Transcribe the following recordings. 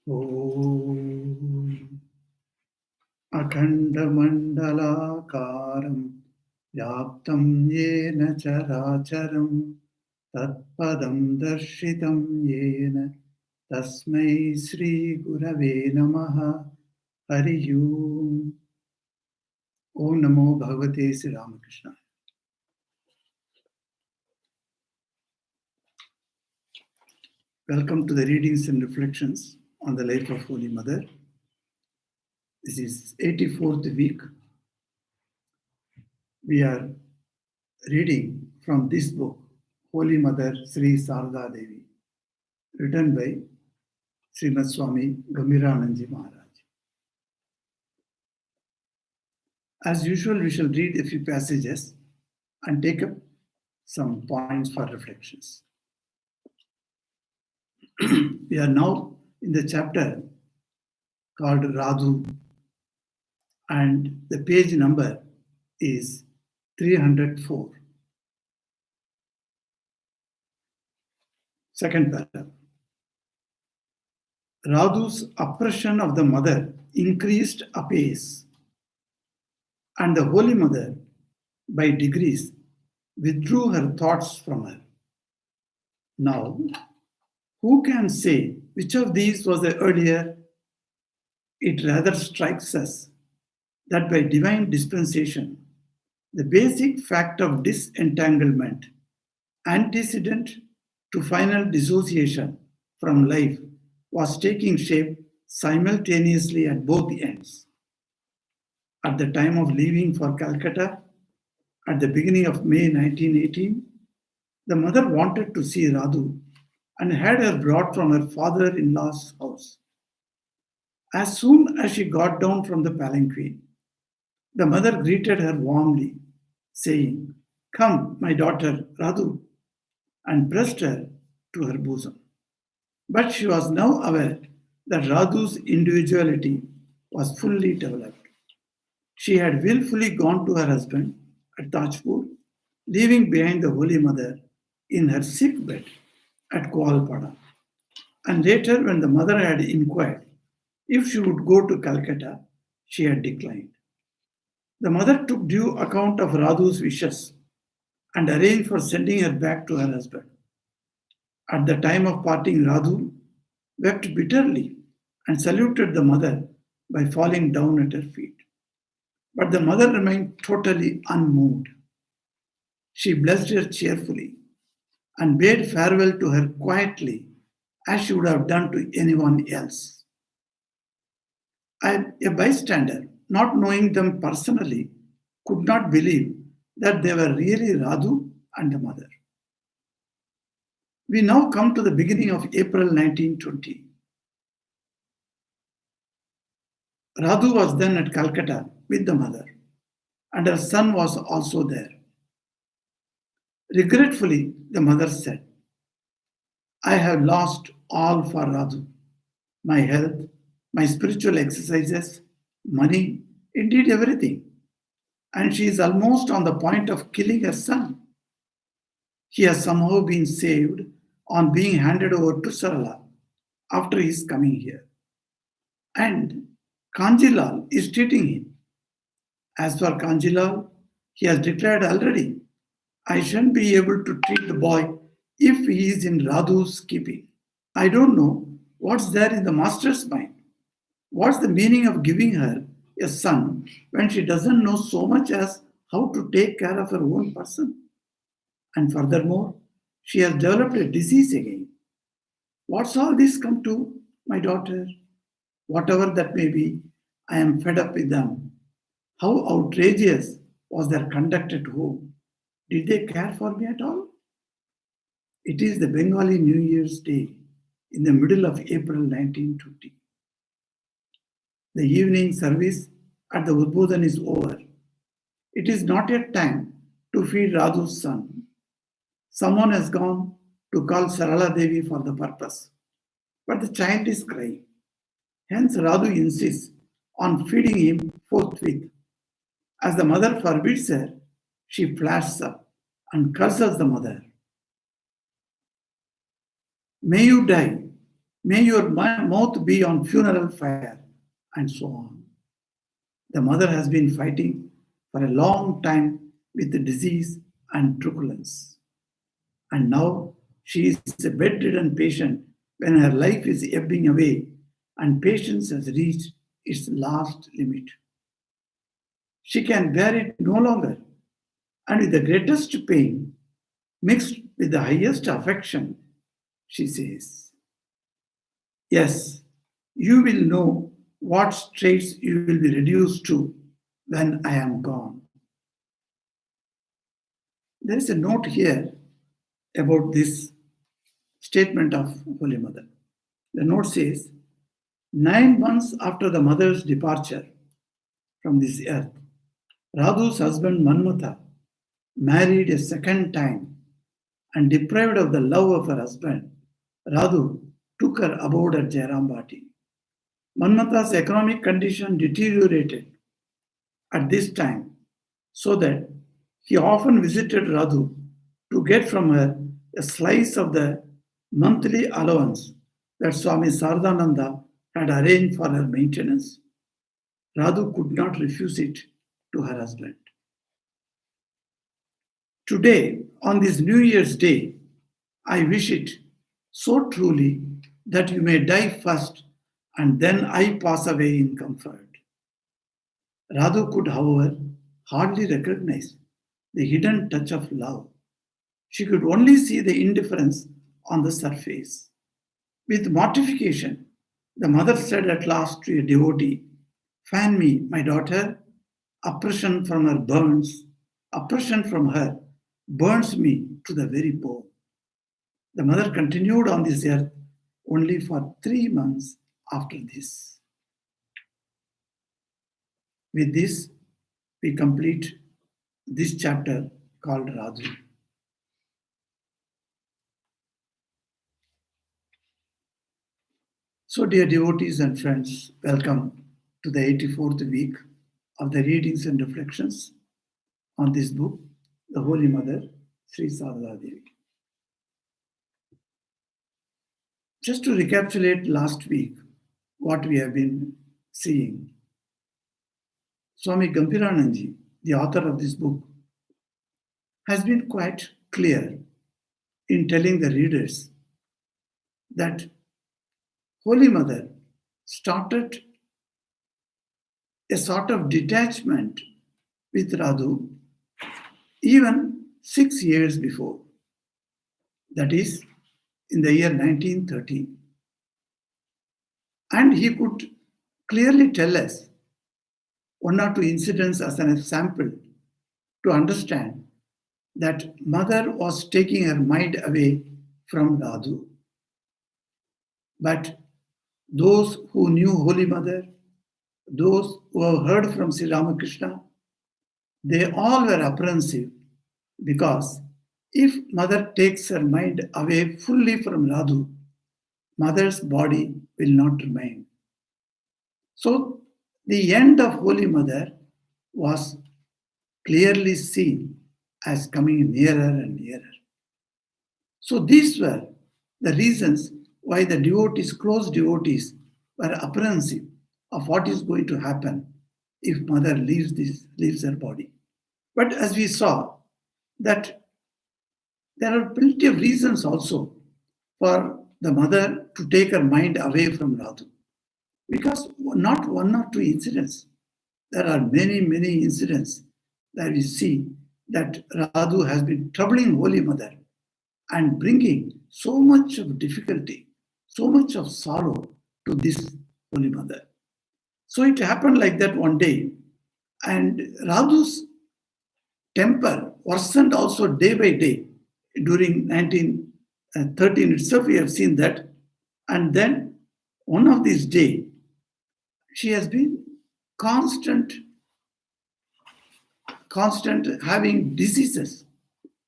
Om Akhandamandalakaram Vyaptam Yena Characharam Tatpadam Darshitam Yena Tasmai Sri Gurave Namaha Hari Om Namo Bhagavate Sri Ramakrishna. Welcome to the readings and reflections on the life of Holy Mother. This is 84th week. We are reading from this book, Holy Mother Sri Sarada Devi, written by Srimad Swami Gambhirananji Maharaj. As usual, we shall read a few passages and take up some points for reflections. We are now in the chapter called Radhu, and the page number is 304. Second paragraph. Radhu's oppression of the mother increased apace, and the Holy Mother, by degrees, withdrew her thoughts from her. Now, who can say which of these was the earlier? It rather strikes us that by divine dispensation, the basic fact of disentanglement, antecedent to final dissociation from life, was taking shape simultaneously at both ends. At the time of leaving for Calcutta, at the beginning of May 1918, the mother wanted to see Radhu and had her brought from her father-in-law's house. As soon as she got down from the palanquin, the mother greeted her warmly, saying, "Come, my daughter, Radhu," and pressed her to her bosom. But she was now aware that Radhu's individuality was fully developed. She had willfully gone to her husband at Tajpur, leaving behind the Holy Mother in her sick bed at Kualpada. And later, when the mother had inquired if she would go to Calcutta, she had declined. The mother took due account of Radhu's wishes and arranged for sending her back to her husband. At the time of parting, Radhu wept bitterly and saluted the mother by falling down at her feet. But the mother remained totally unmoved. She blessed her cheerfully and bade farewell to her quietly, as she would have done to anyone else. A bystander, not knowing them personally, could not believe that they were really Radhu and the mother. We now come to the beginning of April 1920. Radhu was then at Calcutta with the mother, and her son was also there. Regretfully, the mother said, "I have lost all for Radhu, my health, my spiritual exercises, money, indeed everything. And she is almost on the point of killing her son. He has somehow been saved on being handed over to Sarala after his coming here. And Kanjilal is treating him. As for Kanjilal, he has declared already, I shan't be able to treat the boy if he is in Radhu's keeping. I don't know what's there in the master's mind. What's the meaning of giving her a son when she doesn't know so much as how to take care of her own person? And furthermore, she has developed a disease again. What's all this come to, my daughter? Whatever that may be, I am fed up with them. How outrageous was their conduct at home? Did they care for me at all?" It is the Bengali New Year's Day in the middle of April 1920. The evening service at the Udbodhan is over. It is not yet time to feed Radhu's son. Someone has gone to call Sarala Devi for the purpose, but the child is crying. Hence Radhu insists on feeding him forthwith. As the mother forbids her, she flashes up and curses the mother. "May you die. May your mouth be on funeral fire, and so on. The mother has been fighting for a long time with the disease and truculence. And now she is a bedridden patient when her life is ebbing away and patience has reached its last limit. She can bear it no longer, and with the greatest pain, mixed with the highest affection, she says, "Yes, you will know what straits you will be reduced to when I am gone." There is a note here about this statement of Holy Mother. The note says, 9 months after the mother's departure from this earth, Radhu's husband Manmatha married a second time, and deprived of the love of her husband, Radhu took her abode at Jairambati. Manmatha's economic condition deteriorated at this time, so that he often visited Radhu to get from her a slice of the monthly allowance that Swami Sardananda had arranged for her maintenance. Radhu could not refuse it to her husband. Today, on this New Year's Day, I wish it so truly that you may die first and then I pass away in comfort. Radhu could, however, hardly recognize the hidden touch of love. She could only see the indifference on the surface. With mortification, the mother said at last to a devotee, "Fan me, my daughter. Oppression from her burns. Oppression from her burns me to the very bone." The mother continued on this earth only for 3 months after this. With this, we complete this chapter called Radhu. So, dear devotees and friends, welcome to the 84th week of the readings and reflections on this book, The Holy Mother, Sri Sarada Devi. Just to recapitulate last week, what we have been seeing, Swami Gambirananji, the author of this book, has been quite clear in telling the readers that Holy Mother started a sort of detachment with Radhu even 6 years before. That is, in the year 1913. And he could clearly tell us one or two incidents as an example to understand that mother was taking her mind away from Radhu. But those who knew Holy Mother, those who have heard from Sri Ramakrishna, they all were apprehensive, because if mother takes her mind away fully from Radhu, mother's body will not remain. So the end of Holy Mother was clearly seen as coming nearer and nearer. So these were the reasons why the devotees, close devotees, were apprehensive of what is going to happen if mother leaves her body. But as we saw, that there are plenty of reasons also for the mother to take her mind away from Radhu. Because not one or two incidents, there are many, many incidents that we see that Radhu has been troubling Holy Mother and bringing so much of difficulty, so much of sorrow to this Holy Mother. So it happened like that one day, and Radhu's temper worsened also day by day. During 1913 itself, we have seen that. And then one of these days, she has been constant having diseases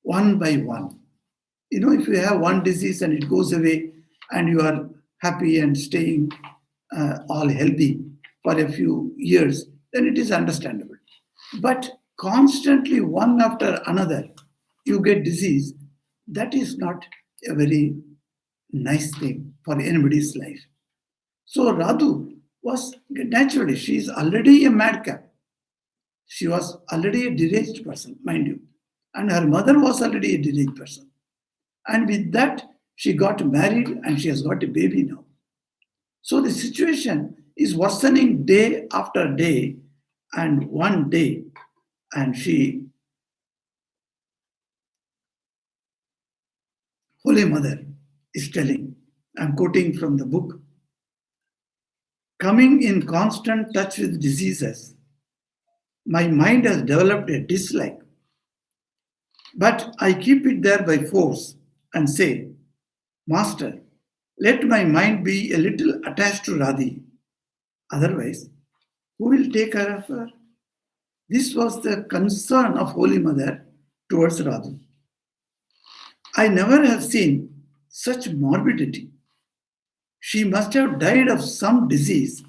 one by one. You know, if you have one disease and it goes away and you are happy and staying all healthy for a few years, then it is understandable. But constantly, one after another, you get disease. That is not a very nice thing for anybody's life. So Radhu was naturally, she is already a madcap. She was already a deranged person, mind you. And her mother was already a deranged person. And with that, she got married and she has got a baby now. So the situation is worsening day after day. And one day, and Holy Mother is telling, I'm quoting from the book, coming in constant touch with diseases, my mind has developed a dislike. But I keep it there by force and say, Master, let my mind be a little attached to Radhi. Otherwise, who will take care of her? This was the concern of Holy Mother towards Radhu. I never have seen such morbidity. She must have died of some disease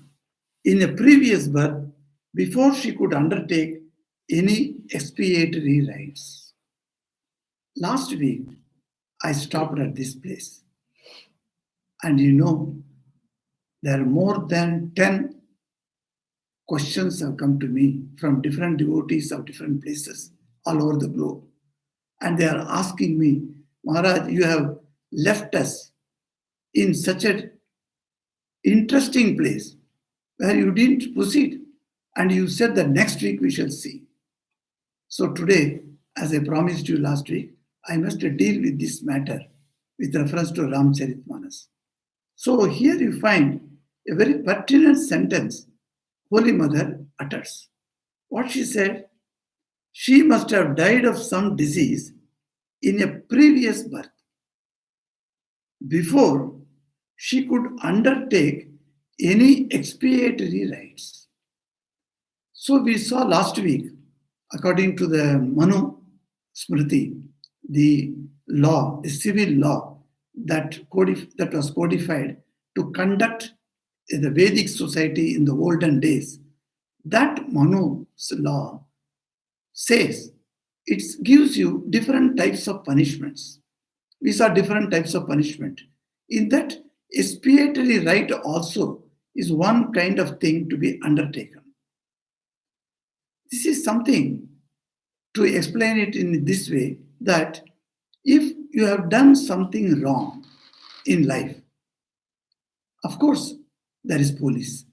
in a previous birth before she could undertake any expiatory rites. Last week, I stopped at this place. And there are more than 10 questions have come to me from different devotees of different places all over the globe. And they are asking me, Maharaj, you have left us in such an interesting place where you didn't proceed. And you said that next week we shall see. So today, as I promised you last week, I must deal with this matter with reference to Ramcharitmanas. So here you find a very pertinent sentence Holy Mother utters. What she said, she must have died of some disease in a previous birth before she could undertake any expiatory rites. So we saw last week, according to the Manu Smriti, the law, the civil law that was codified to conduct the Vedic society in the olden days, that Manu's law says it gives you different types of punishments. We saw different types of punishment. In that, expiatory rite also is one kind of thing to be undertaken. This is something to explain it in this way that if you have done something wrong in life, of course, there is police.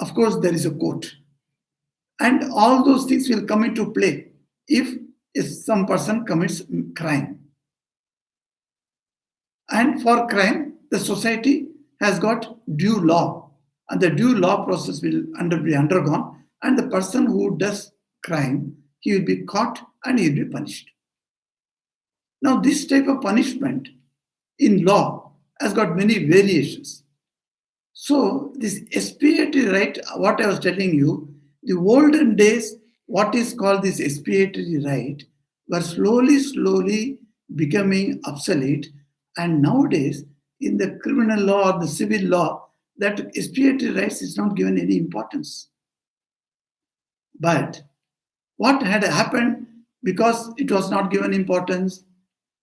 Of course, there is a court. And all those things will come into play if some person commits crime. And for crime, the society has got due law. And the due law process will be undergone. And the person who does crime, he will be caught and he will be punished. Now, this type of punishment in law has got many variations. So, this expiatory rite, what I was telling you, the olden days, what is called this expiatory rite, were slowly becoming obsolete. And nowadays, in the criminal law or the civil law, that expiatory rites is not given any importance. But what had happened because it was not given importance?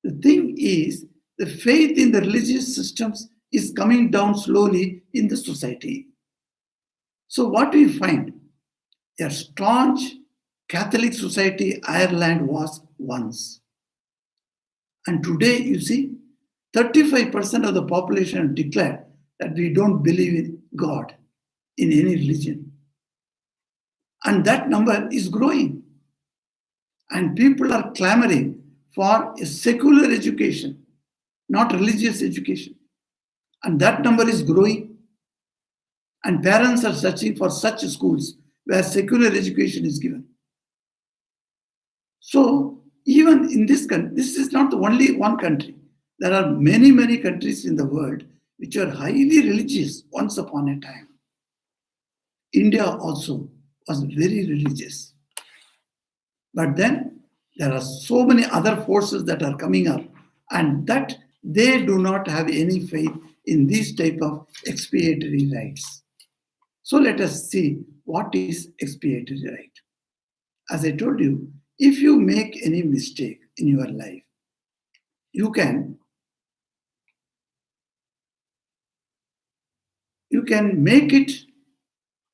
The thing is, the faith in the religious systems is coming down slowly in the society. So what we find, a staunch Catholic society Ireland was once. And today, you see, 35% of the population declare that we don't believe in God in any religion. And that number is growing. And people are clamoring for a secular education, not religious education. And that number is growing. And parents are searching for such schools where secular education is given. So, even in this country, this is not only one country. There are many countries in the world which are highly religious once upon a time. India also was very religious. But then there are so many other forces that are coming up, and that they do not have any faith in these type of expiatory rites. So let us see what is expiatory rite. As I told you, if you make any mistake in your life, you can you can make it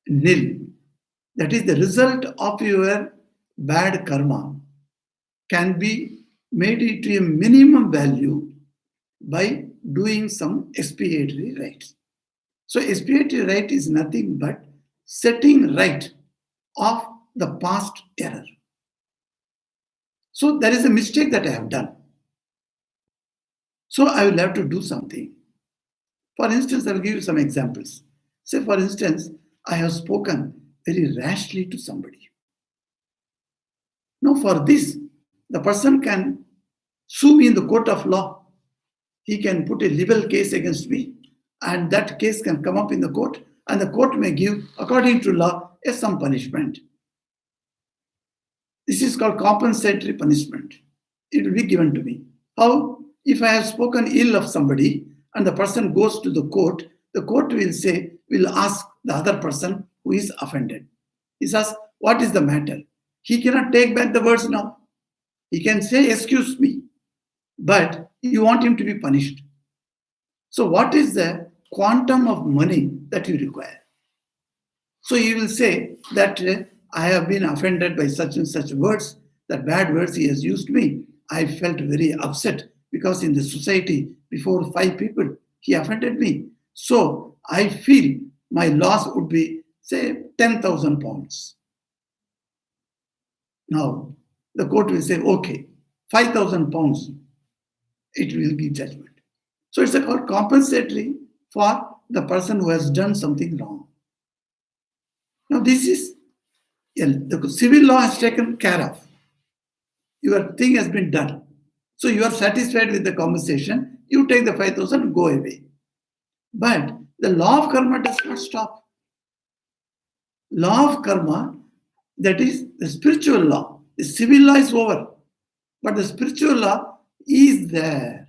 nil. That is, the result of your bad karma can be made it to a minimum value by doing some expiatory rites. So expiatory rite is nothing but setting right of the past error. So there is a mistake that I have done. So I will have to do something. For instance, I will give you some examples. Say, for instance, I have spoken very rashly to somebody. Now, for this, the person can sue me in the court of law. He can put a libel case against me, and that case can come up in the court, and the court may give, according to law, some punishment. This is called compensatory punishment. It will be given to me. How? If I have spoken ill of somebody and the person goes to the court will ask the other person who is offended. He says, what is the matter? He cannot take back the words now. He can say, excuse me, but you want him to be punished. So what is the quantum of money that you require? So he will say that I have been offended by such and such words, that bad words he has used me. I felt very upset because in the society, before 5 people, he offended me. So I feel my loss would be, say, 10,000 pounds. Now, the court will say, okay, 5,000 pounds, it will give judgment. So it's called compensatory for the person who has done something wrong. Now, this is, the civil law has taken care of. Your thing has been done. So you are satisfied with the compensation, you take the 5,000 and go away. But the law of karma does not stop. Law of karma, that is the spiritual law. The civil law is over. But the spiritual law is there.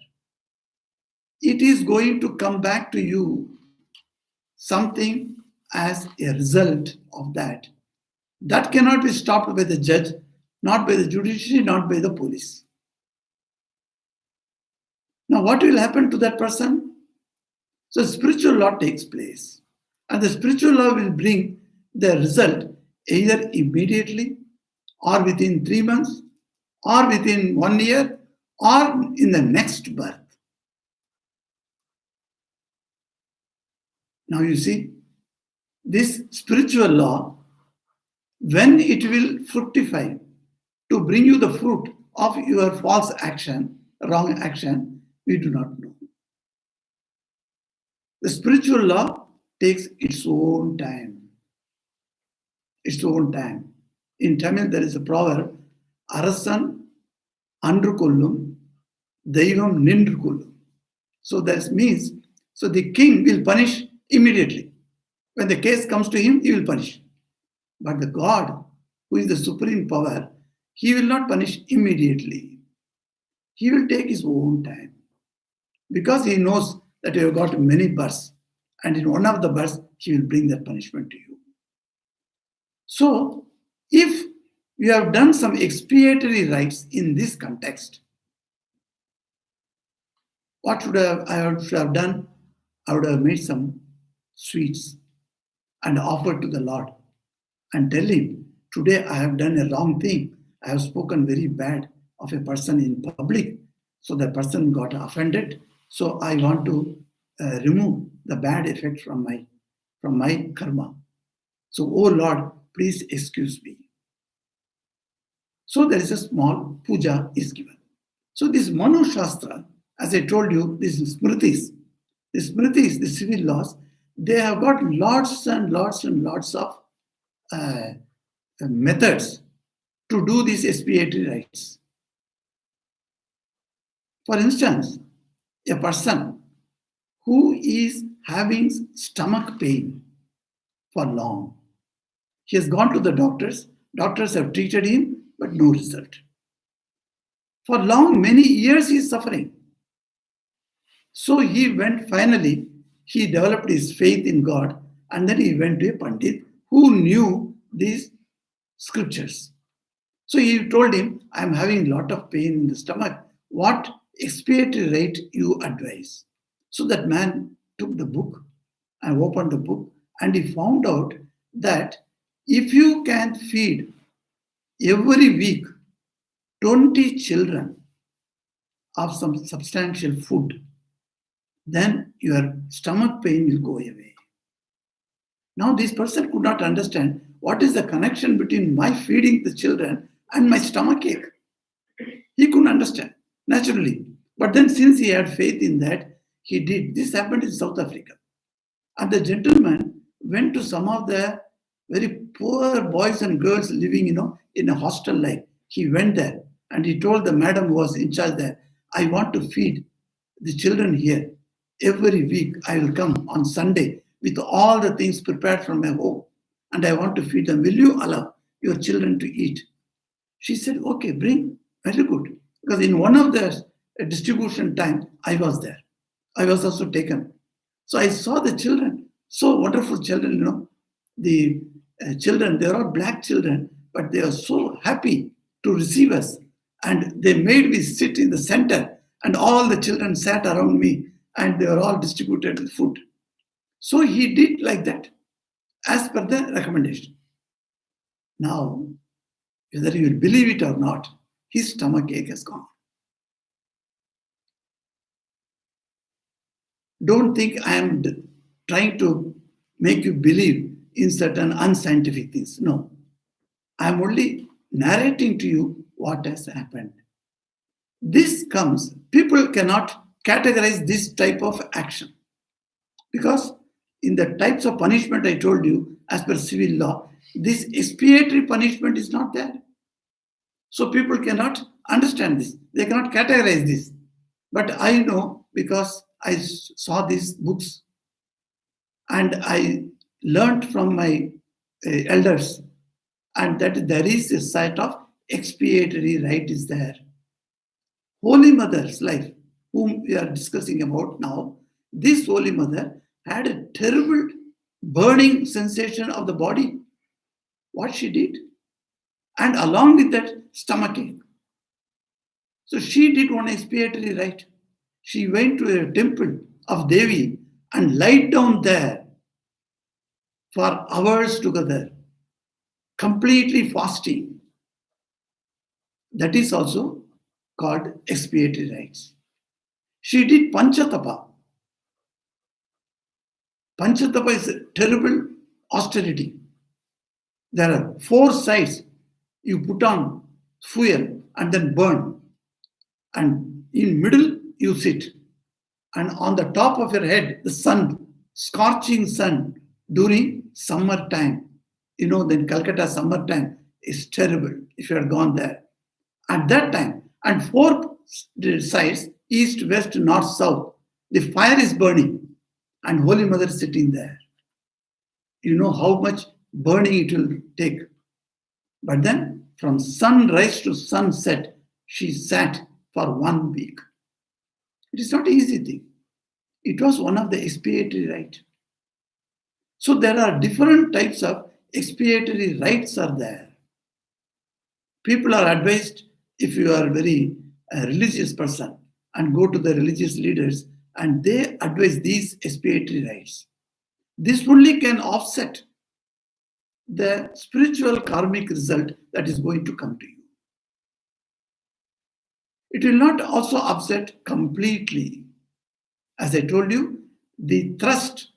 It is going to come back to you something as a result of that. That cannot be stopped by the judge, not by the judiciary, not by the police. Now, what will happen to that person? So, spiritual law takes place. And the spiritual law will bring the result either immediately, or within 3 months, or within 1 year, or in the next birth. Now, you see, this spiritual law, when it will fructify to bring you the fruit of your false action, wrong action, we do not know. The spiritual law takes its own time. Its own time. In Tamil, there is a proverb, Arasan Andru Kollum, Deivam Nindru Kollum. So that means, so the king will punish immediately. When the case comes to him, he will punish. But the God, who is the supreme power, he will not punish immediately. He will take his own time. Because he knows that you have got many births, and in one of the births, he will bring that punishment to you. So, if you have done some expiatory rites in this context, what should I should have done? I would have made some sweets and offered to the Lord and tell him, today I have done a wrong thing. I have spoken very bad of a person in public. So the person got offended. So I want to remove the bad effect from my karma. So, oh Lord, please excuse me. So there is a small puja is given. So this Manu Shastra, as I told you, these smritis, the civil laws, they have got lots and lots and lots of methods to do these expiatory rites. For instance, a person who is having stomach pain for long, he has gone to the doctors have treated him, but no result. For many years he is suffering. So he developed his faith in God, and then he went to a Pandit who knew these scriptures. So he told him, I am having a lot of pain in the stomach. What expiatory rite you advise? So that man took the book I opened the book and he found out that if you can feed every week 20 children of some substantial food, then your stomach pain will go away. Now, this person could not understand what is the connection between my feeding the children and my stomach ache. He couldn't understand, naturally. But then, since he had faith in that, he did. This happened in South Africa. And the gentleman went to some of the very poor boys and girls living, in a hostel like. He went there and he told the madam who was in charge there, I want to feed the children here. Every week I will come on Sunday with all the things prepared from my home and I want to feed them. Will you allow your children to eat? She said, okay, bring. Very good. Because in one of the distribution time, I was there. I was also taken. So I saw the children, so wonderful children, the children, they're all black children, but they are so happy to receive us. And they made me sit in the center and all the children sat around me and they were all distributed with food. So he did like that, as per the recommendation. Now, whether you will believe it or not, his stomach ache has gone. Don't think I am trying to make you believe in certain unscientific things. No. I am only narrating to you what has happened. This comes, people cannot categorize this type of action. Because in the types of punishment I told you, as per civil law, this expiatory punishment is not there. So people cannot understand this. They cannot categorize this. But I know because I saw these books and I learned from my elders and that there is a site of expiatory rite is there. Holy Mother's life, whom we are discussing about now, this Holy Mother had a terrible burning sensation of the body. What she did? And along with that, stomach ache. So she did one expiatory rite. She went to a temple of Devi and lied down there for hours together, completely fasting. That is also called expiatory rites. She did Panchatapa. Panchatapa is a terrible austerity. There are 4 sides. You put on fuel and then burn. And in middle, you sit. And on the top of your head, the sun, scorching sun during summer time. Then Calcutta summertime is terrible if you had gone there. At that time, and 4 sides, east, west, north, south, the fire is burning and Holy Mother is sitting there. You know how much burning it will take. But then from sunrise to sunset, she sat for 1 week. It is not an easy thing. It was one of the expiatory rites. So there are different types of expiatory rites are there. People are advised, if you are a very religious person, and go to the religious leaders and they advise these expiatory rites. This only can offset the spiritual karmic result that is going to come to you. It will not also upset completely. As I told you, the thrust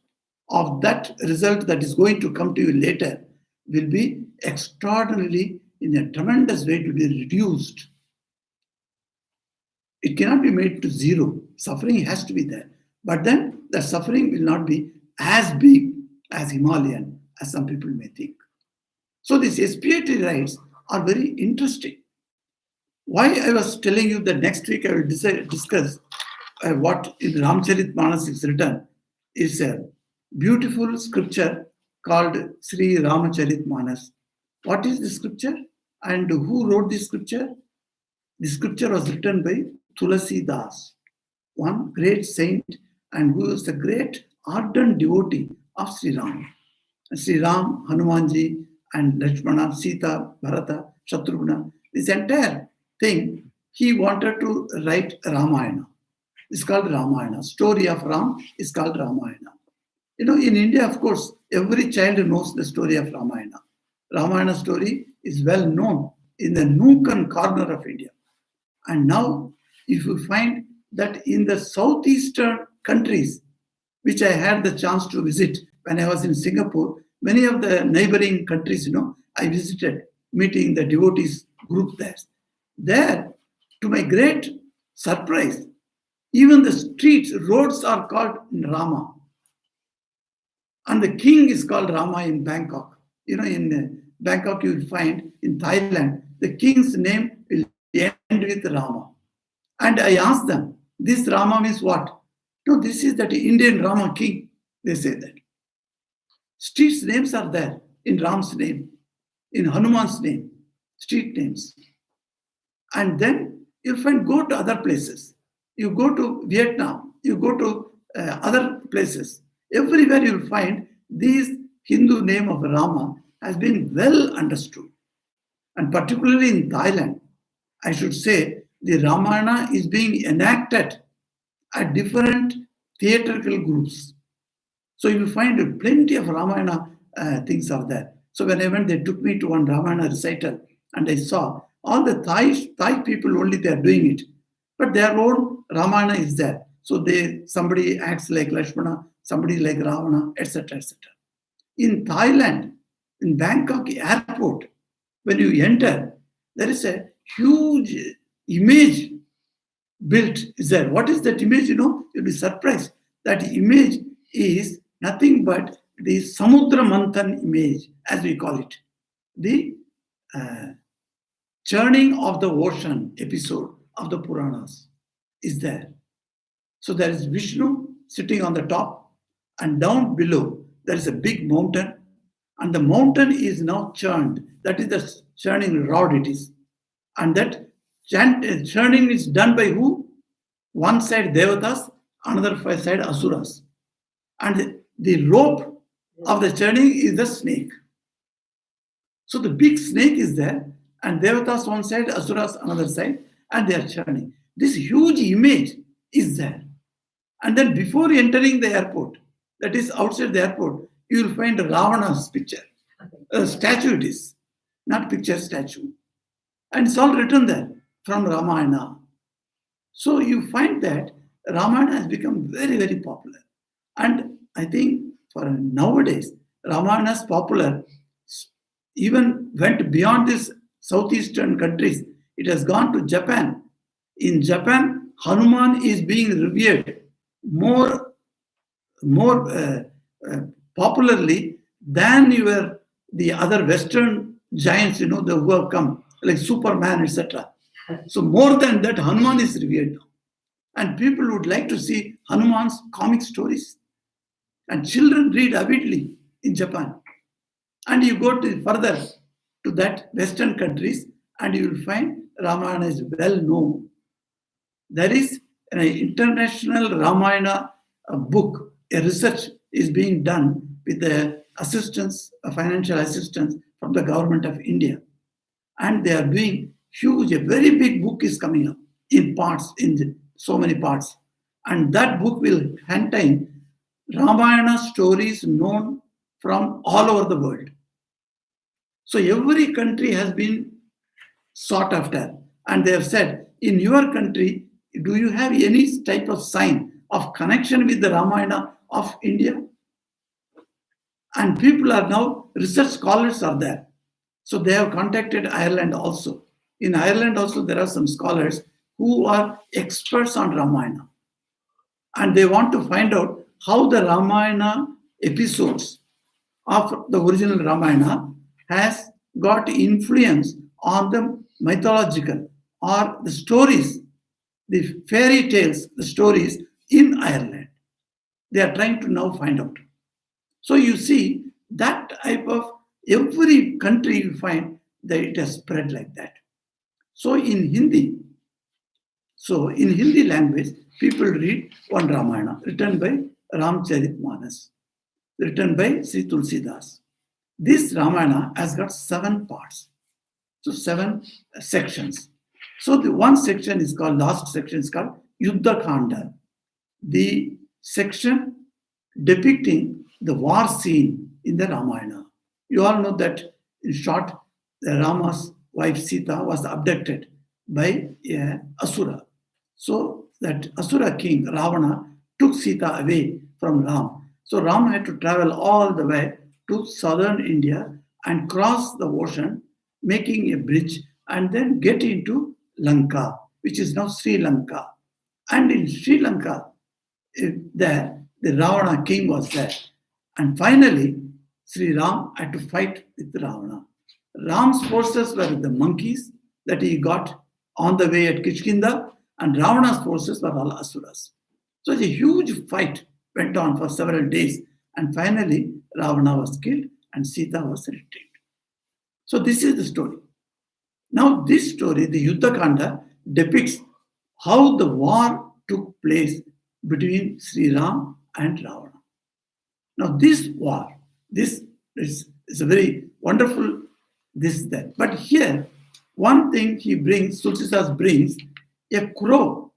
of that result that is going to come to you later will be extraordinarily, in a tremendous way, to be reduced. It cannot be made to zero. Suffering has to be there. But then the suffering will not be as big as Himalayan, as some people may think. So these expiatory rites are very interesting. Why I was telling you that next week I will discuss what in Ramcharitmanas is written is a beautiful scripture called Sri Ramacharitmanas. What is the scripture and who wrote this scripture? The scripture was written by Tulasi Das, one great saint and who was a great ardent devotee of Sri Ram. Sri Ram, Hanumanji and Lakshmana, Sita, Bharata, Shatrughna, this entire thing, he wanted to write Ramayana. It's called Ramayana. Story of Ram is called Ramayana. In India, of course, every child knows the story of Ramayana. Ramayana story is well known in the nook and corner of India. And now, if you find that in the southeastern countries, which I had the chance to visit when I was in Singapore, many of the neighboring countries, I visited, meeting the devotees group there. There, to my great surprise, even the streets, roads are called Rama. And the king is called Rama in Bangkok. In Bangkok, you will find in Thailand, the king's name will end with Rama. And I asked them, this Rama means what? No, this is that Indian Rama king. They say that. Streets names are there in Ram's name, in Hanuman's name, street names. And then you'll find go to other places. You go to Vietnam, you go to other places. Everywhere you'll find this Hindu name of Rama has been well understood. And particularly in Thailand, I should say the Ramayana is being enacted at different theatrical groups. So you will find plenty of Ramayana things are there. So when I went, they took me to one Ramayana recital and I saw all the Thai people only they are doing it. But their own Ramayana is there. So somebody acts like Lakshmana, somebody like Ravana, etc., etc. In Thailand, in Bangkok airport, when you enter, there is a huge image built is there. What is that image? You'll be surprised. That image is nothing but the Samudra Manthan image, as we call it. The churning of the ocean episode of the Puranas is there. So there is Vishnu sitting on the top, and down below there is a big mountain, and the mountain is now churned. That is the churning rod it is. And that churning is done by who? One side Devatas, another side Asuras. And the rope of the churning is the snake. So the big snake is there, and Devatas one side, Asuras another side, and they are churning. This huge image is there. And then before entering the airport, that is outside the airport, you will find Ravana's picture. A statue it is, not picture, statue. And it's all written there from Ramayana. So you find that Ramayana has become very, very popular. And I think for nowadays, Ramayana is popular, even went beyond these southeastern countries. It has gone to Japan. In Japan, Hanuman is being revered more popularly than the other Western giants, who have come, like Superman, etc. So more than that, Hanuman is revered now. And people would like to see Hanuman's comic stories. And children read avidly in Japan. And you go further to that Western countries, and you will find Ramayana is well known. There is an international Ramayana book, a research is being done with the assistance, financial assistance from the government of India. And they are doing huge, a very big book is coming up in parts, in so many parts. And that book will contain Ramayana stories known from all over the world. So every country has been sought after. And they have said, in your country, do you have any type of sign of connection with the Ramayana of India? And people are now, research scholars are there. So they have contacted Ireland also. In Ireland also, there are some scholars who are experts on Ramayana. And they want to find out how the Ramayana episodes of the original Ramayana has got influence on the mythological or the stories, the fairy tales, the stories in Ireland. They are trying to now find out. So you see, that type of every country you find that it has spread like that. So in Hindi language, people read one Ramayana written by Ramcharitmanas, written by Sri Tulsidas. This Ramayana has got 7 parts, so 7 sections. So the one section is called, last section is called Yuddha Kanda, the section depicting the war scene in the Ramayana. You all know that, in short, the Rama's wife Sita was abducted by a Asura. So that Asura king Ravana took Sita away from Ram. So Ram had to travel all the way to southern India and cross the ocean, making a bridge, and then get into Lanka, which is now Sri Lanka. And in Sri Lanka, there, the Ravana king was there. And finally, Sri Ram had to fight with Ravana. Ram's forces were the monkeys that he got on the way at Kishkinda, and Ravana's forces were all Asuras. So a huge fight went on for several days, and finally Ravana was killed and Sita was retrieved. So this is the story. Now this story, the Yuddha Kanda, depicts how the war took place between Sri Ram and Ravana. Now this war, this is a very wonderful that. But here, one thing he brings, Tulsidas brings, a crow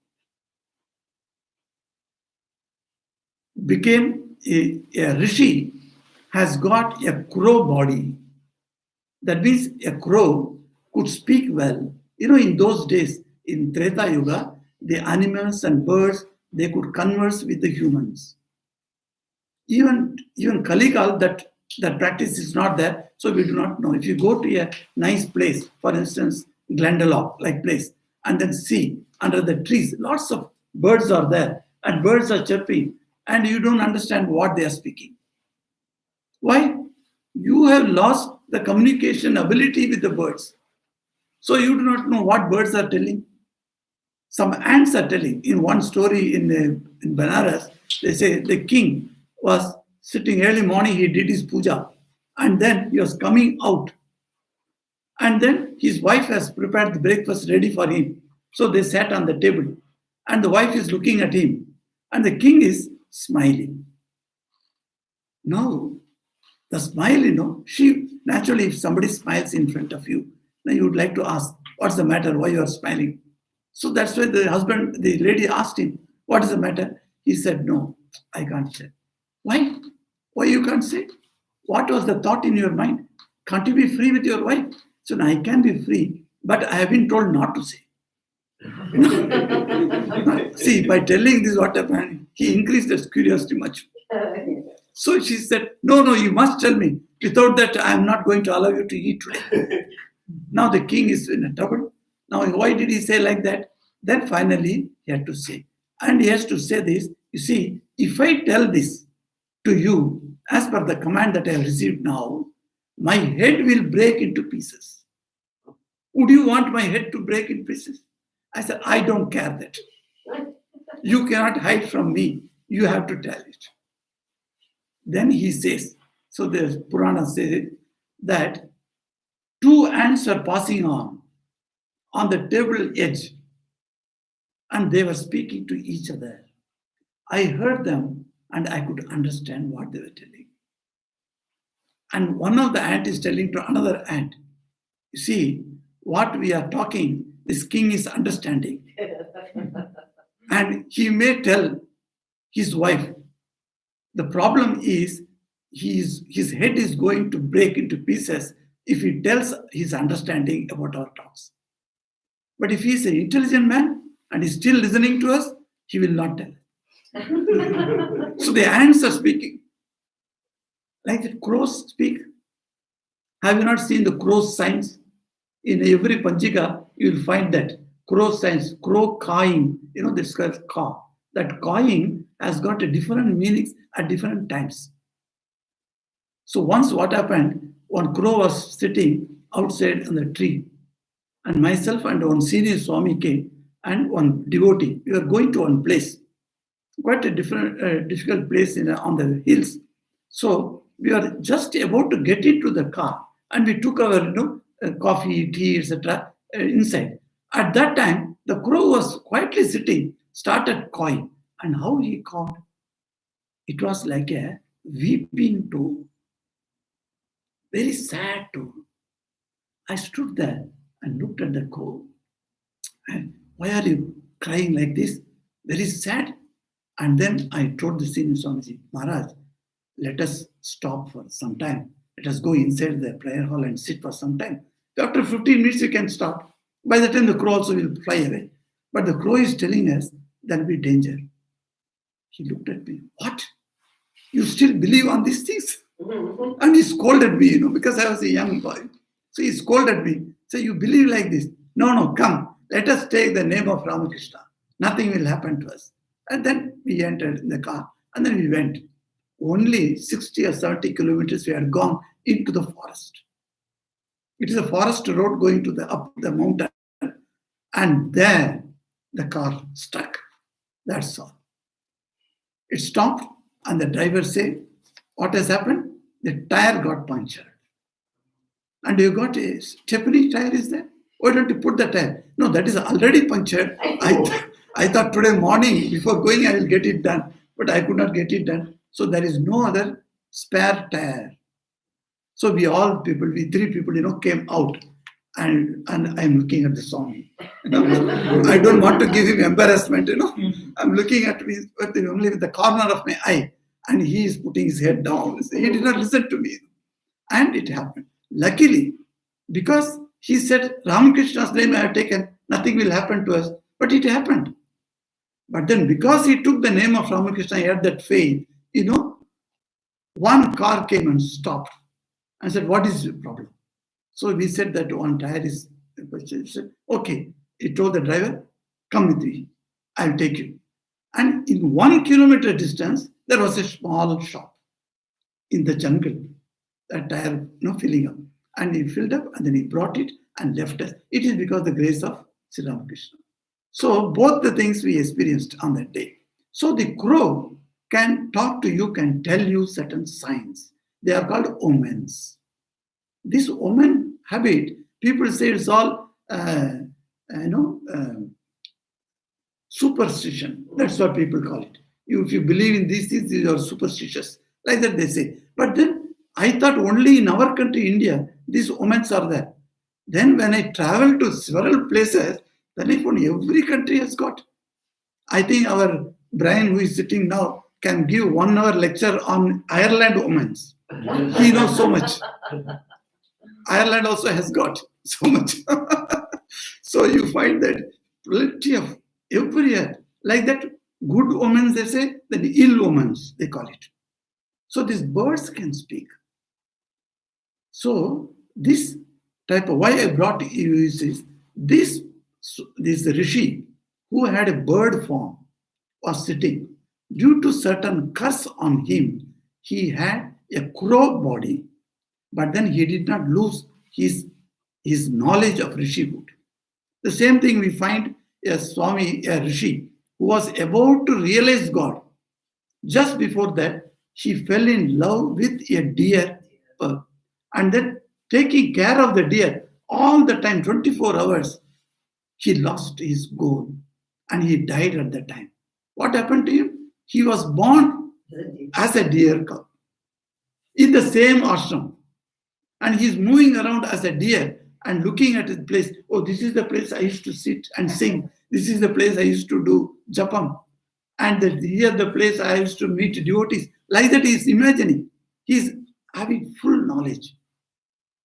became a rishi, has got a crow body. That means a crow could speak well. You know, in those days, in Treta Yuga, the animals and birds, they could converse with the humans. Even Kaligal, that practice is not there, so we do not know. If you go to a nice place, for instance, Glendalough like place, and then see under the trees, lots of birds are there, and birds are chirping, and you don't understand what they are speaking. Why? You have lost the communication ability with the birds. So you do not know what birds are telling. Some ants are telling. In one story in Banaras, they say the king was sitting early morning, he did his puja, and then he was coming out. And then his wife has prepared the breakfast ready for him. So they sat on the table, and the wife is looking at him, and the king is smiling. Now, the smile, she naturally, if somebody smiles in front of you, then you would like to ask, what's the matter? Why you are smiling? So that's why the lady asked him, what is the matter? He said, no, I can't say. Why? Why you can't say? What was the thought in your mind? Can't you be free with your wife? So now I can be free, but I have been told not to say. See, by telling this what happened, he increased his curiosity much. So she said, no, you must tell me. Without that, I am not going to allow you to eat today. Now the king is in a trouble. Now, why did he say like that? Then finally, he had to say. And he has to say this, you see, if I tell this to you, as per the command that I have received now, my head will break into pieces. Would you want my head to break in pieces? I said, I don't care that. You cannot hide from me. You have to tell it. Then he says, so the Purana says that two ants are passing on the table edge, and they were speaking to each other. I heard them and I could understand what they were telling. And one of the ants is telling to another ant, you see, what we are talking, this king is understanding. And he may tell his wife, the problem is his head is going to break into pieces if he tells his understanding about our talks. But if he is an intelligent man and is still listening to us, he will not tell. So the ants are speaking. Like the crows speak. Have you not seen the crow's signs? In every Panchika, you will find that crow signs, crow cawing, this is caw. That cawing has got a different meanings at different times. So once what happened, one crow was sitting outside on the tree, and myself and one senior Swami came, and one devotee. We were going to one place, quite a difficult place on the hills. So we were just about to get into the car, and we took our coffee, tea, etc. Inside. At that time, the crow was quietly sitting, started cawing. And how he cawed? It was like a weeping tone, very sad tone. I stood there and looked at the crow. And why are you crying like this? Very sad. And then I told the senior Swamiji, Maharaj, let us stop for some time. Let us go inside the prayer hall and sit for some time. After 15 minutes, you can stop. By the time the crow also will fly away. But the crow is telling us there will be danger. He looked at me. What? You still believe on these things? And he scolded me, because I was a young boy. So he scolded me. So you believe like this? No, come. Let us take the name of Ramakrishna. Nothing will happen to us. And then we entered in the car and then we went. Only 60 or 70 kilometers we had gone into the forest. It is a forest road going to up the mountain. And there the car stuck. That's all. It stopped and the driver said, what has happened? The tire got punctured. And you got a stepney tire is there? Why don't you put the tire? No, that is already punctured. I thought today morning before going I will get it done. But I could not get it done. So there is no other spare tire. So we three people, came out. And I'm looking at the Swami. I don't want to give him embarrassment, I'm looking at me only with the corner of my eye. And he is putting his head down. He did not listen to me. And it happened. Luckily, because he said, Ramakrishna's name I have taken, nothing will happen to us. But it happened. But then because he took the name of Ramakrishna, he had that faith, one car came and stopped. And said, what is your problem? So we said that one tire is, he said, okay. He told the driver, come with me. I'll take you. And in 1 kilometer distance, there was a small shop in the jungle. That tire, filling up. And he filled up and then he brought it and left us. It is because of the grace of Sri Ramakrishna. So both the things we experienced on that day. So the crow can talk to you, can tell you certain signs. They are called omens. This omen habit, people say it's all, superstition. That's what people call it. If you believe in these things, you are superstitious. Like that they say. But then I thought only in our country, India, these omens are there. Then when I traveled to several places, then I found every country has got. I think our Brian, who is sitting now, can give 1 hour lecture on Ireland omens. He knows so much. Ireland also has got so much. So you find that plenty of everywhere. Like that, good omens they say, then ill omens they call it. So these birds can speak. So this type of, why I brought you is this rishi who had a bird form was sitting. Due to certain curse on him, he had a crow body, but then he did not lose his knowledge of rishihood. The same thing we find a Swami, a rishi, who was about to realize God. Just before that, he fell in love with a deer, and then taking care of the deer all the time, 24 hours, he lost his goal and he died at that time. What happened to him? He was born as a deer cub in the same ashram. And he's moving around as a deer and looking at his place. Oh, this is the place I used to sit and sing. This is the place I used to do japam. And here the place I used to meet devotees. Like that he's imagining. He's having full knowledge.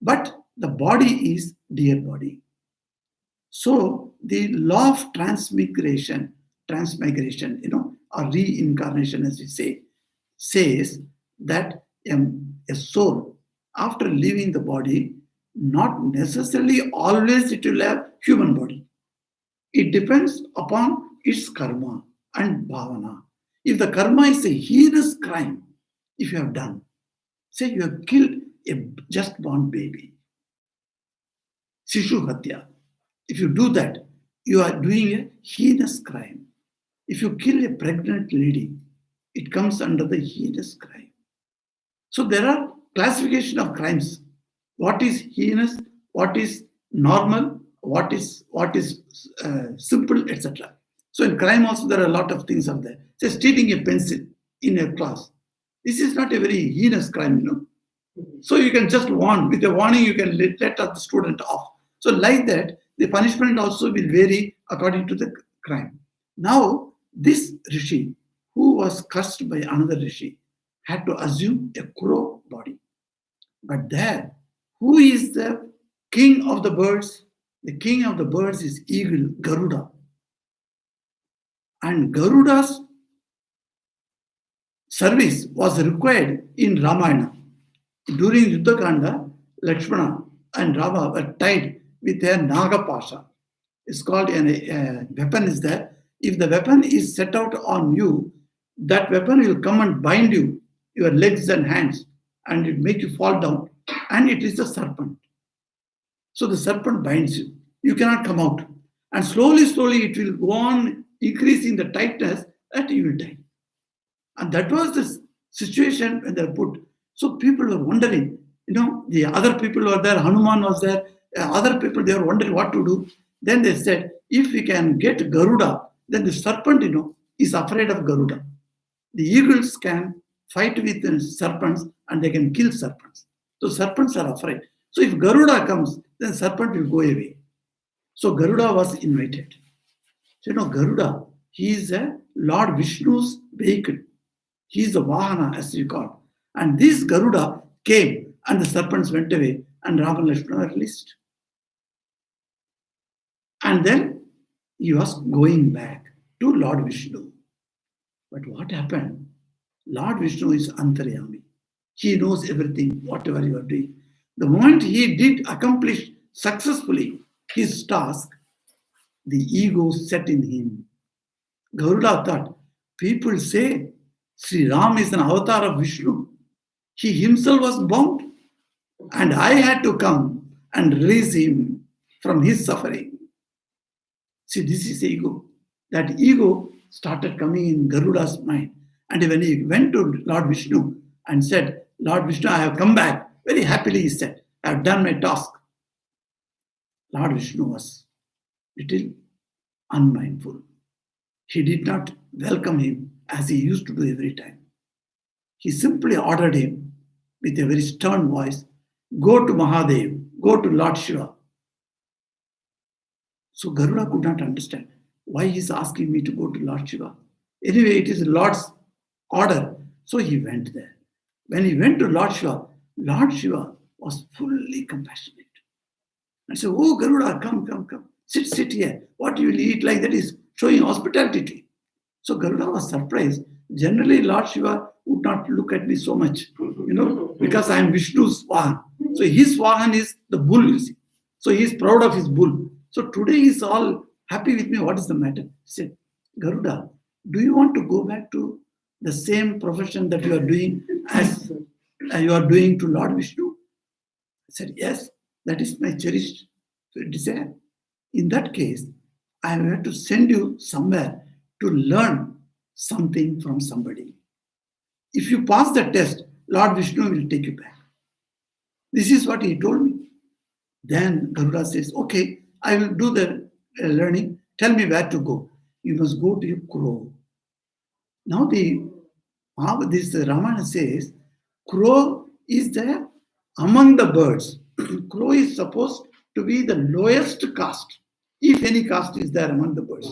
But the body is deer body. So the law of transmigration, or reincarnation as we say, says that a soul, after leaving the body, not necessarily always it will have human body. It depends upon its karma and bhavana. If the karma is a heinous crime, if you have done, say you have killed a just born baby, Shishu Hatya, if you do that, you are doing a heinous crime. If you kill a pregnant lady, it comes under the heinous crime. So there are classification of crimes. What is heinous, what is normal, what is simple, etc. So in crime also there are a lot of things out there. Say stealing a pencil in a class. This is not a very heinous crime, So you can just warn. With a warning, you can let the student off. So like that, the punishment also will vary according to the crime. Now, this rishi, who was cursed by another rishi, had to assume a crow body. But there, who is the king of the birds? The king of the birds is eagle, Garuda. And Garuda's service was required in Ramayana. During Yuddhakanda, Lakshmana and Rama were tied with their Nagapasha. It's called a weapon is there. If the weapon is set out on you, that weapon will come and bind you, your legs and hands, and it make you fall down. And it is a serpent. So the serpent binds you. You cannot come out. And slowly, slowly it will go on increasing the tightness that you will die. And that was the situation when they were put. So people were wondering, the other people were there, Hanuman was there, other people, they were wondering what to do. Then they said, if we can get Garuda, then the serpent, is afraid of Garuda. The eagles can fight with the serpents and they can kill serpents. So serpents are afraid. So if Garuda comes, then serpent will go away. So Garuda was invited. So Garuda, he is a Lord Vishnu's vehicle. He is the Vahana, as you call. And this Garuda came and the serpents went away and Rama and Lakshmana were released. And then he was going back to Lord Vishnu. But what happened? Lord Vishnu is Antaryami. He knows everything, whatever you are doing. The moment he did accomplish successfully his task, the ego set in him. Garuda thought, people say Sri Ram is an avatar of Vishnu. He himself was bound, and I had to come and release him from his suffering. See, this is ego. That ego started coming in Garuda's mind. And when he went to Lord Vishnu and said, Lord Vishnu, I have come back. Very happily he said, I have done my task. Lord Vishnu was little unmindful. He did not welcome him as he used to do every time. He simply ordered him with a very stern voice, go to Mahadev, go to Lord Shiva. So Garuda could not understand why he is asking me to go to Lord Shiva. Anyway, it is Lord's order. So he went there. When he went to Lord Shiva was fully compassionate. And said, oh Garuda, come. Sit here. What you will eat like that is showing hospitality. So Garuda was surprised. Generally, Lord Shiva would not look at me so much, because I am Vishnu's Vahan. So his Vahan is the bull, you see. So he is proud of his bull. So today he is all happy with me. What is the matter? He said, Garuda, do you want to go back to the same profession that you are doing as you are doing to Lord Vishnu? I said, yes, that is my cherished desire. In that case, I have to send you somewhere to learn something from somebody. If you pass the test, Lord Vishnu will take you back. This is what he told me. Then Garuda says, okay, I will do the learning. Tell me where to go. You must go to your crow. Now this Ramayana says, crow is there among the birds. Crow is supposed to be the lowest caste, if any caste is there among the birds.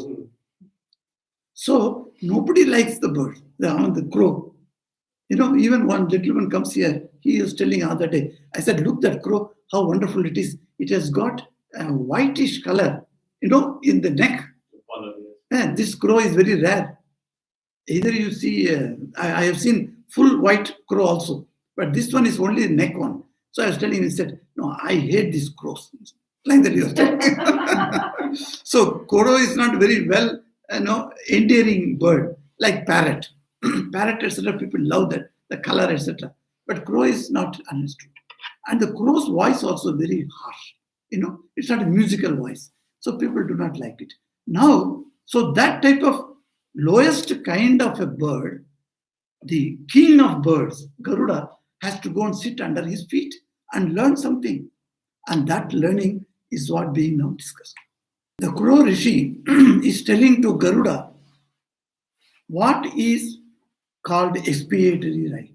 So nobody likes the bird, the crow. Even one gentleman comes here, he was telling the other day, I said, look that crow, how wonderful it is. It has got a whitish color, in the neck. And this crow is very rare. Either you see, I have seen full white crow also, but this one is only the neck one. So I was telling him, he said, no, I hate these crows. Like that he was telling. So crow is not very well, endearing bird, like parrot. Parrot, etc., people love that, the color, etc. But crow is not understood. And the crow's voice also very harsh. It's not a musical voice. So people do not like it. Now, so that type of lowest kind of a bird, the king of birds, Garuda, has to go and sit under his feet and learn something. And that learning is what being now discussed. The crow rishi is telling to Garuda what is called expiatory rite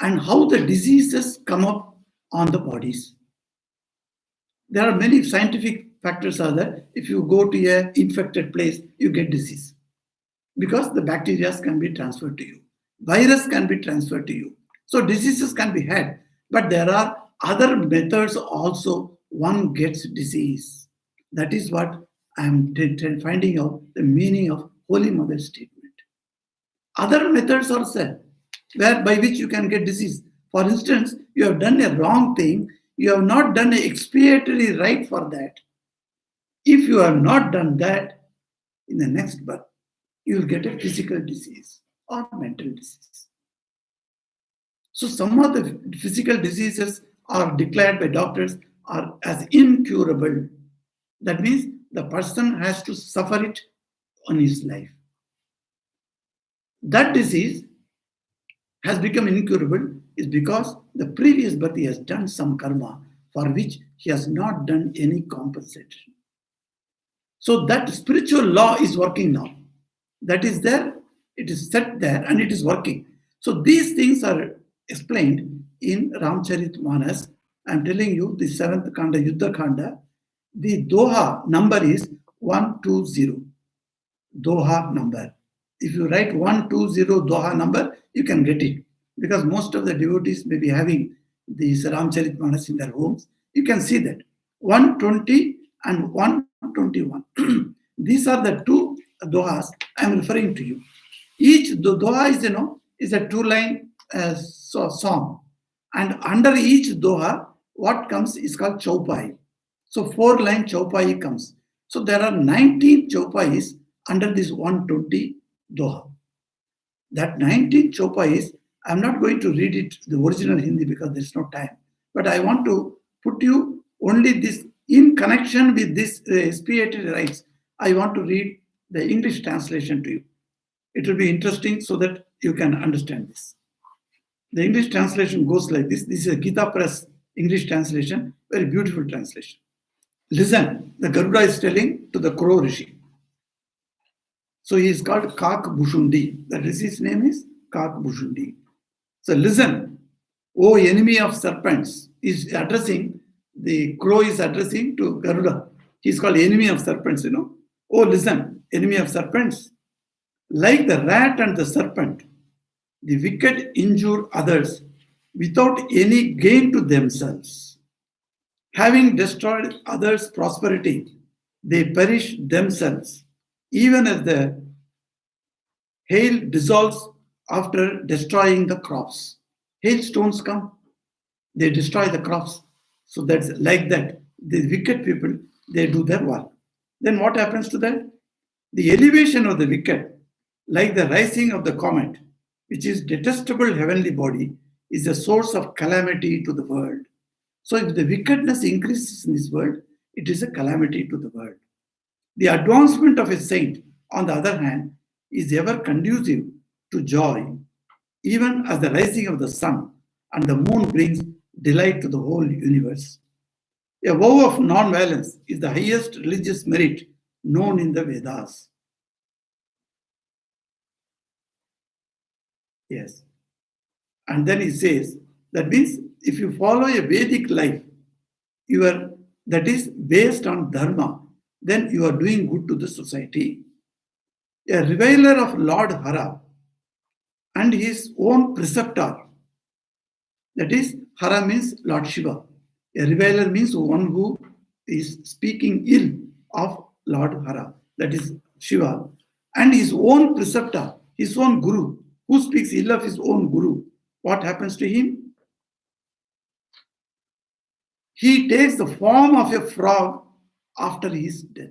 and how the diseases come up on the bodies. There are many scientific factors are there. If you go to an infected place, you get disease because the bacteria can be transferred to you. Virus can be transferred to you. So diseases can be had, but there are other methods also one gets disease. That is what I am finding out the meaning of Holy Mother statement. Other methods are said where by which you can get disease. For instance, you have done a wrong thing, you have not done an expiatory rite for that. If you have not done that, in the next birth, you will get a physical disease or mental disease. So some of the physical diseases are declared by doctors are as incurable. That means the person has to suffer it on his life. That disease has become incurable is because the previous birth he has done some karma for which he has not done any compensation. So that spiritual law is working now. That is there, it is set there and it is working. So these things are explained in Ramcharitmanas. I am telling you the 7th Kanda, Yuddha Kanda. The Doha number is 120. Doha number. If you write 120 Doha number, you can get it. Because most of the devotees may be having these Ramcharitmanas in their homes. You can see that. 120 and 121. These are the two Dohas I am referring to you. Each Doha is, is a two-line song. And under each Doha, what comes is called Chaupai. So 4-line Chaupai comes. So there are 19 Chaupais under this 120 Doha. That 19 Chaupais, I'm not going to read it, the original Hindi, because there's no time. But I want to put you only this, in connection with this expiatory rites, I want to read the English translation to you. It will be interesting so that you can understand this. The English translation goes like this. This is a Gita Press English translation, very beautiful translation. Listen, the Garuda is telling to the Crow Rishi. So he is called Kak Bhushundi. The Rishi's name is Kak Bhushundi. So listen, O enemy of serpents, is addressing, the crow is addressing to Garuda. He is called enemy of serpents, Oh, listen, enemy of serpents. Like the rat and the serpent, the wicked injure others without any gain to themselves. Having destroyed others' prosperity, they perish themselves, even as the hail dissolves after destroying the crops. Hailstones come, they destroy the crops. So that's like that. The wicked people, they do their work. Then what happens to that? The elevation of the wicked, like the rising of the comet, which is detestable heavenly body, is a source of calamity to the world. So if the wickedness increases in this world, it is a calamity to the world. The advancement of a saint, on the other hand, is ever conducive to joy, even as the rising of the sun and the moon brings delight to the whole universe. A vow of non-violence is the highest religious merit known in the Vedas. Yes. And then he says, that means if you follow a Vedic life, that is based on dharma, then you are doing good to the society. A reviler of Lord Hara and his own preceptor, that is, Hara means Lord Shiva. A reviler means one who is speaking ill of Lord Hara, that is Shiva, and his own preceptor, his own guru, who speaks ill of his own guru. What happens to him? He takes the form of a frog after his death.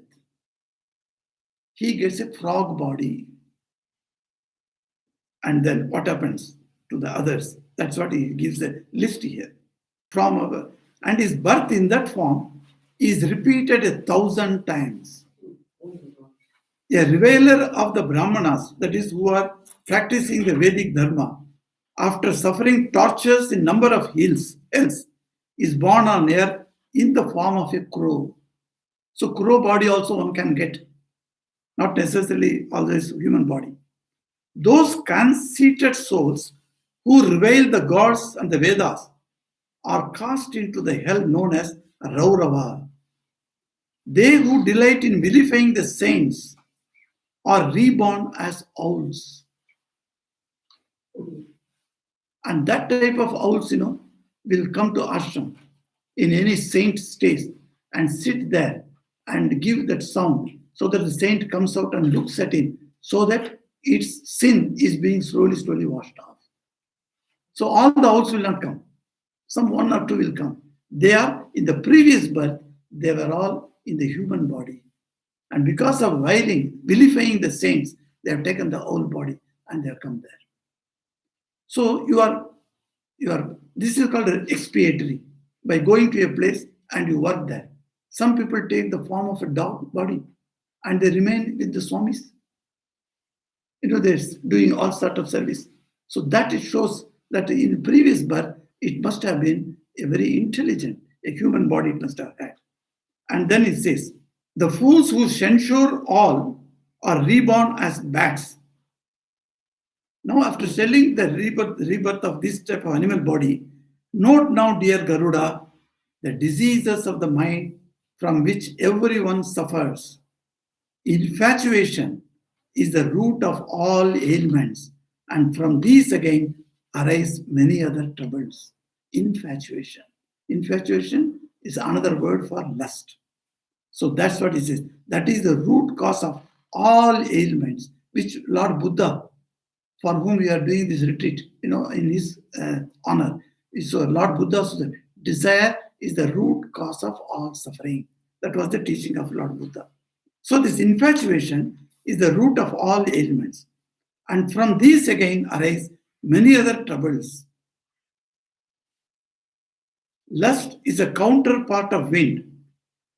He gets a frog body. And then what happens to the others? That's what he gives a list here. And his birth in that form is repeated 1,000 times. A reveler of the Brahmanas, that is, who are practicing the Vedic Dharma, after suffering tortures in number of hills, is born on earth in the form of a crow. So crow body also one can get, not necessarily always human body. Those conceited souls who revile the gods and the Vedas are cast into the hell known as Raurava. They who delight in vilifying the saints are reborn as owls. And that type of owls, will come to ashram in any saint state and sit there and give that sound so that the saint comes out and looks at him so that its sin is being slowly, slowly washed off. So all the owls will not come. Some one or two will come. They are in the previous birth, they were all in the human body. And because of vilifying the saints, they have taken the old body and they have come there. So this is called expiatory. By going to a place and you work there. Some people take the form of a dog body and they remain with the Swamis. They're doing all sort of service. So that it shows that in the previous birth, it must have been a very intelligent, a human body it must have had. And then it says, the fools who censure all are reborn as bats. Now, after telling the rebirth of this type of animal body, note now, dear Garuda, the diseases of the mind from which everyone suffers. Infatuation is the root of all ailments, and from these again arise many other troubles. Infatuation. Infatuation is another word for lust. So that's what it says. That is the root cause of all ailments, which Lord Buddha, for whom we are doing this retreat, in his honor. So Lord Buddha's desire is the root cause of all suffering. That was the teaching of Lord Buddha. So this infatuation is the root of all ailments. And from these again arise many other troubles. Lust is a counterpart of wind,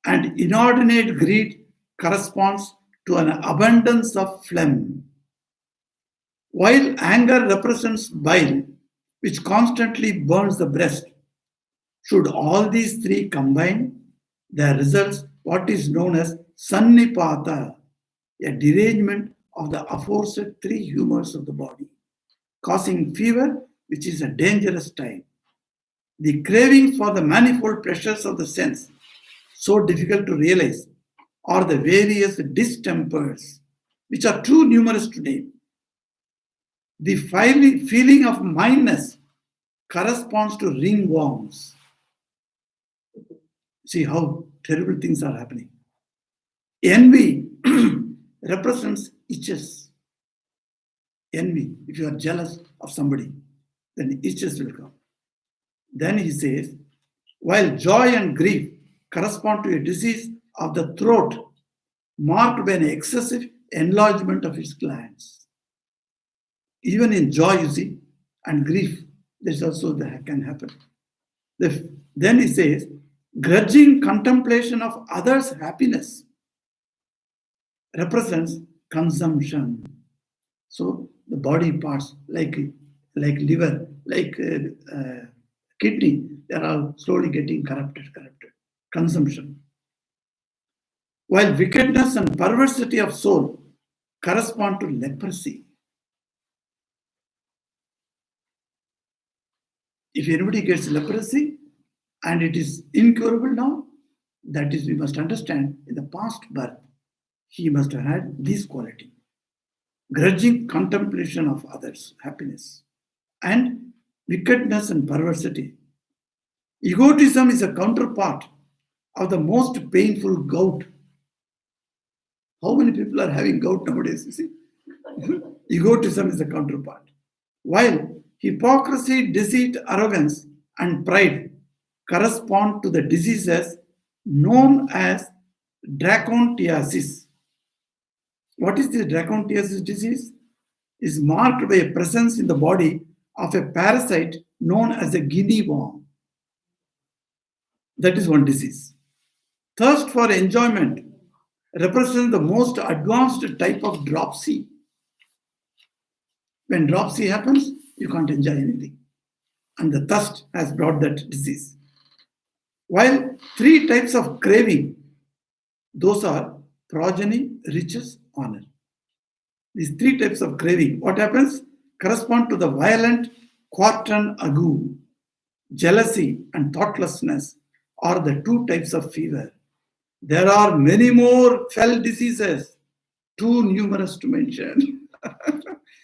and inordinate greed corresponds to an abundance of phlegm. While anger represents bile, which constantly burns the breast, should all these three combine, there results what is known as sannipata, a derangement of the aforesaid three humors of the body, causing fever, which is a dangerous time. The craving for the manifold pleasures of the sense, so difficult to realize, or the various distempers, which are too numerous to name. The feeling of mindness corresponds to ringworms. See how terrible things are happening. Envy represents itches. Envy, if you are jealous of somebody, then itches will come. Then he says, while joy and grief correspond to a disease of the throat marked by an excessive enlargement of its glands. Even in joy, you see, and grief, this also that can happen. Then he says, grudging contemplation of others' happiness represents consumption. So the body parts like liver, like kidney, they are all slowly getting corrupted. Consumption. While wickedness and perversity of soul correspond to leprosy. If anybody gets leprosy and it is incurable now, that is, we must understand, in the past birth, he must have had this quality. Grudging contemplation of others' happiness and wickedness and perversity. Egotism is a counterpart of the most painful gout. How many people are having gout nowadays, you see? Egotism is the counterpart. While hypocrisy, deceit, arrogance, and pride correspond to the diseases known as dracontiasis. What is this dracontiasis disease? It is marked by a presence in the body of a parasite known as a guinea worm. That is one disease. Thirst for enjoyment represents the most advanced type of dropsy. When dropsy happens, you can't enjoy anything. And the thirst has brought that disease. While three types of craving, those are progeny, riches, honor. These three types of craving, what happens? Correspond to the violent quartan ague, jealousy, and thoughtlessness are the two types of fever. There are many more fell diseases, too numerous to mention.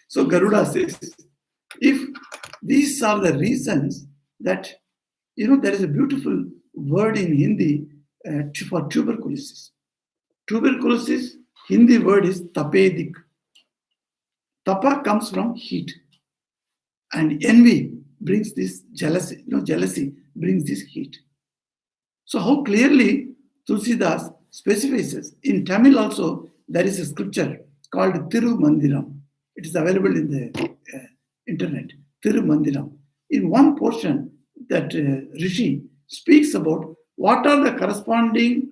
So Garuda says, if These are the reasons that, there is a beautiful word in Hindi for tuberculosis. Tuberculosis, Hindi word is tapedik. Tapa comes from heat, and envy brings this jealousy. Jealousy brings this heat. So how clearly Tulsidas specifies. In Tamil also, there is a scripture called Thiru Mandiram. It is available in the internet. Thiru Mandiram. In one portion, that Rishi speaks about what are the corresponding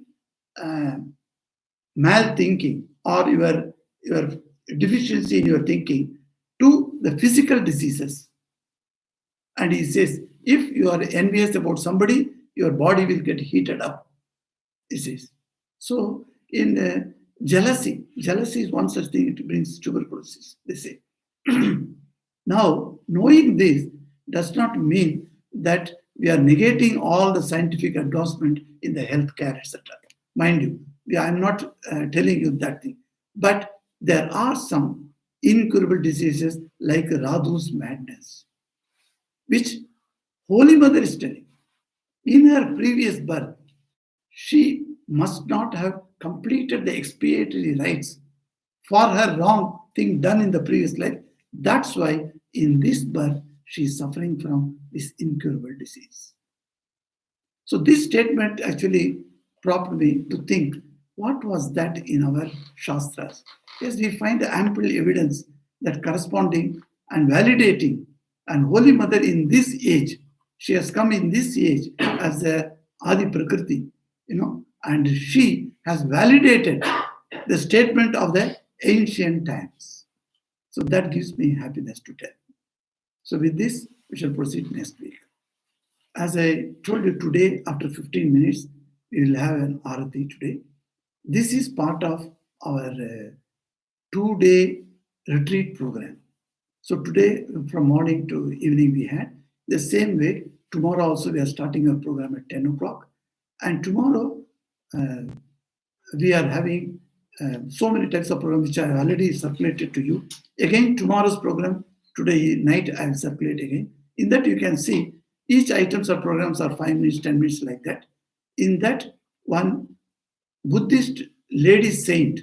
mal thinking or your deficiency in your thinking to the physical diseases. And he says, if you are envious about somebody, your body will get heated up. He says. So in jealousy is one such thing, it brings tuberculosis, they say. Now, knowing this does not mean that we are negating all the scientific advancement in the healthcare, etc. Mind you, I'm not telling you that thing. But there are some incurable diseases like Radhu's madness, which Holy Mother is telling. In her previous birth, she must not have completed the expiatory rites for her wrong thing done in the previous life. That's why in this birth, she is suffering from this incurable disease. So this statement actually prompted me to think, what was that in our Shastras? Yes, we find ample evidence that corresponding and validating, and Holy Mother in this age, she has come in this age as a Adi Prakriti, and she has validated the statement of the ancient times. So that gives me happiness to tell. So with this, we shall proceed next week. As I told you today, after 15 minutes, we will have an Arati today. This is part of our 2-day retreat program. So today, from morning to evening, we had the same way. Tomorrow also, we are starting our program at 10 o'clock. And tomorrow, we are having so many types of programs which I have already circulated to you. Again, tomorrow's program, today night, I will circulate again. In that, you can see each items or programs are 5 minutes, 10 minutes like that. In that, one Buddhist lady saint,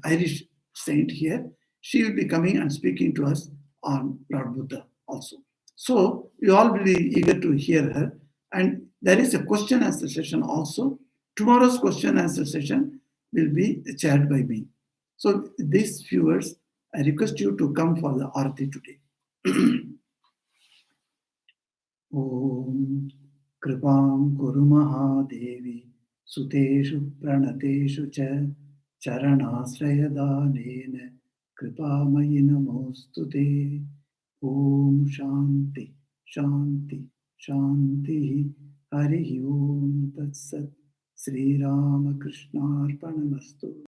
Irish saint here, she will be coming and speaking to us on Lord Buddha also. So we all will be eager to hear her. And there is a question answer session also. Tomorrow's question answer session will be chaired by me. So these viewers, I request you to come for the Arati today. Om Kripam Guru Mahadevi Suteshu Pranateshu Cha Charanasrayadanena Kripamayi Namostute. Om Shanti Shanti Shanti Hari Om Tat Sat Sri Rama Krishna Arpanamastu.